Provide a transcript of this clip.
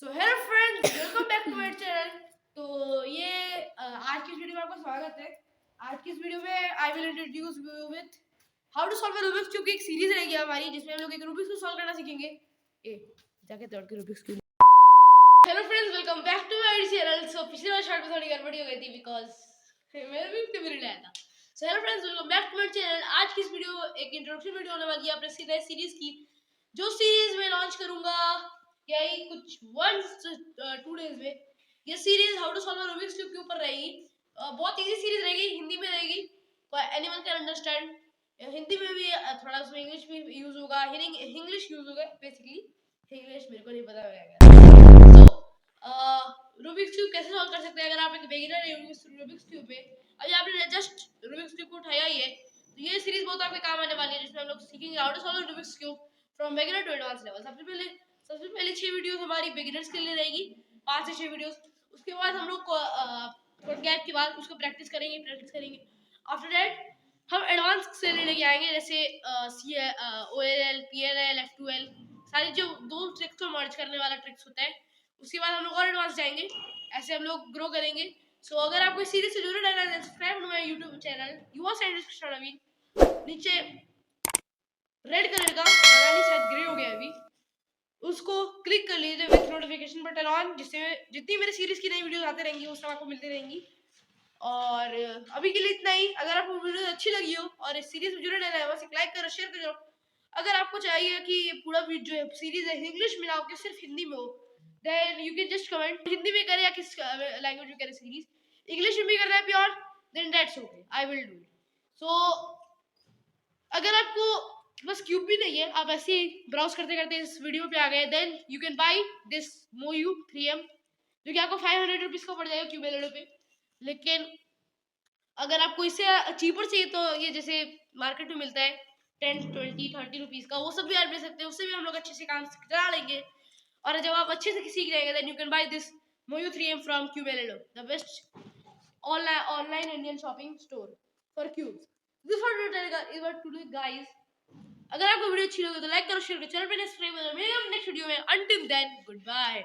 So hello friends, welcome back to my channel. तो ये आज की इस वीडियो में आपका स्वागत है। आज की इस वीडियो में I will introduce you with how to solve Rubik's cube की एक सीरीज रहेगी हमारी, जिसमें हम लोग एक रूबिक्स क्यूब सॉल्व करना सीखेंगे। जाके तोड़ के Rubik's cube. Hello friends, welcome back to my channel. So पिछली बार शॉर्ट में थोड़ी गड़बड़ी हो गई थी बिकॉज़ मेरा भी फेवरेट आया था। So hello friends, welcome back to my channel. आज की इस वीडियो एक इंट्रोडक्शन वीडियो होने वाली है अपने सीरीज की, जो सीरीज में लॉन्च करूंगा यही कुछ 2 डेज में। ये series how to solve Rubik's cube के ऊपर रहेगी। बहुत इजी सीरीज रहेगी, हिंदी में रहेगी, एनीवन कैन अंडरस्टैंड। हिंदी में भी थोड़ा उसमें इंग्लिश भी यूज होगा, इंग्लिश यूज होगा बेसिकली। इंग्लिश मेरे को नहीं पता क्या। तो रूबिक्स क्यूब कैसे सॉल्व कर सकते हैं अगर आप एक बिगिनर है रूबिक्स क्यूब में। अभी आपने जस्ट रूबिक्स क्यूब को उठाया ही है, तो ये सीरीज बहुत आपके काम आने वाली है, जिसमें हम लोग सीखेंगे how to solve Rubik's cube from beginner to advance level. सबसे पहले 6 वीडियोस हमारी बिगिनर्स के लिए रहेगी, 5 से 6 वीडियोस। उसके बाद हम लोग थोड़ा गैप के बाद उसको प्रैक्टिस करेंगे। आफ्टर दैट हम एडवांस से लेके आएंगे, जैसे OLL, PLL, F2L, सारी जो दो ट्रिक्स को मर्ज करने वाला ट्रिक्स होता है। उसके बाद हम लोग और एडवांस जाएंगे, ऐसे हम लोग ग्रो करेंगे। सो अगर आपको इस सीरीज से जुड़े रहना है, subscribe to my YouTube channel Yuva scientist Naveen. नीचे रेड कलर का शायद ग्रे हो गया अभी, उसको क्लिक कर लीजिए विथ नोटिफिकेशन बटन ऑन, जिससे जितनी मेरी सीरीज की नई वीडियोस आते रहेंगी वो सब आपको मिलती रहेंगी। और अभी के लिए इतना ही। अगर आपको वीडियो अच्छी लगी हो और इस सीरीज में जुड़े रहना है, बस एक लाइक करो, शेयर करो। अगर आपको चाहिए कि ये पूरा जो है सीरीज है इंग्लिश में ना हो, सिर्फ हिंदी में हो, then you can just comment Hindi में करें या किस लैंग्वेज में करें सीरीज। इंग्लिश में भी करना है pure, then that's okay, I will do it. So अगर आपको बस क्यूब भी नहीं है, आप ऐसे ही ब्राउज करते करते इस वीडियो पे आ गए, then you can buy this Moyu 3M, जो कि आपको 500 रुपीज का पड़ जाएगा क्यूब पे। लेकिन अगर आपको इससे चीपर चाहिए तो ये जैसे मार्केट में मिलता है 10, 20, 30 रुपीज का, वो सब भी आप ले सकते हैं। उससे भी हम लोग अच्छे से काम चला लेंगे। और जब आप अच्छे से सीख जाएंगे, then you can buy this Moyu 3M from QLLO, the best online Indian shopping store for cubes. This what to do guys. अगर आपको वीडियो अच्छी लगी तो लाइक करो, शेयर करो, चैनल पे सब्सक्राइब करो। मिलेंगे नेक्स्ट वीडियो में। Until then good bye.